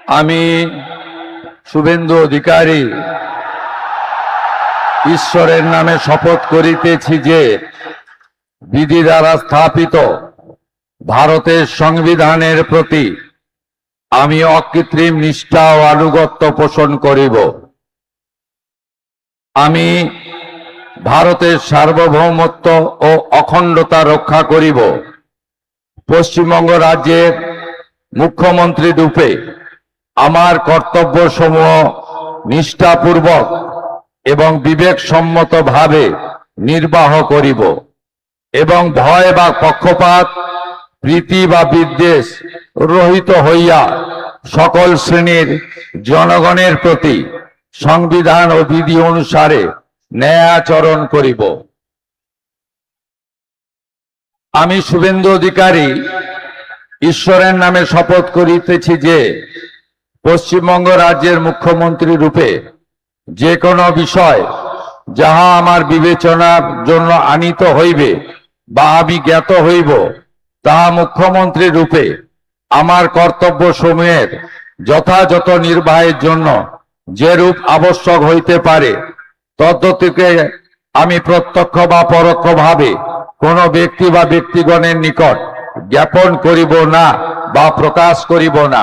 আমি শুভেন্দু অধিকারী ঈশ্বরের নামে শপথ করিতেছি যে বিধি দ্বারা স্থাপিত ভারতের সংবিধানের প্রতি আমি অকৃত্রিম নিষ্ঠা ও আনুগত্য পোষণ করিব। আমি ভারতের সার্বভৌমত্ব ও অখণ্ডতা রক্ষা করিব। পশ্চিমবঙ্গ রাজ্যের মুখ্যমন্ত্রী রূপে আমার কর্তব্যসমূহ নিষ্ঠাপূর্বক এবং বিবেকসম্মতভাবে নির্বাহ করিব এবং ভয় বা পক্ষপাত, প্রীতি বা বিদ্বেষ রহিত হইয়া সকল শ্রেণীর জনগণের প্রতি সংবিধান ও বিধি অনুসারে ন্যায় আচরণ করিব। আমি শুভেন্দু অধিকারী ঈশ্বরের নামে শপথ করিতেছি যে পশ্চিমবঙ্গ রাজ্যের মুখ্যমন্ত্রী রূপে যে কোনো বিষয় যাহা আমার বিবেচনার জন্য আনিত হইবে বা আমি জ্ঞাত হইব, তাহা মুখ্যমন্ত্রী রূপে আমার কর্তব্য সমূহের যথাযথ নির্বাহের জন্য যেরূপ আবশ্যক হইতে পারে তদ্গতিকে আমি প্রত্যক্ষ বা পরোক্ষভাবে কোনো ব্যক্তি বা ব্যক্তিগণের নিকট জ্ঞাপন করিব না বা প্রকাশ করিব না।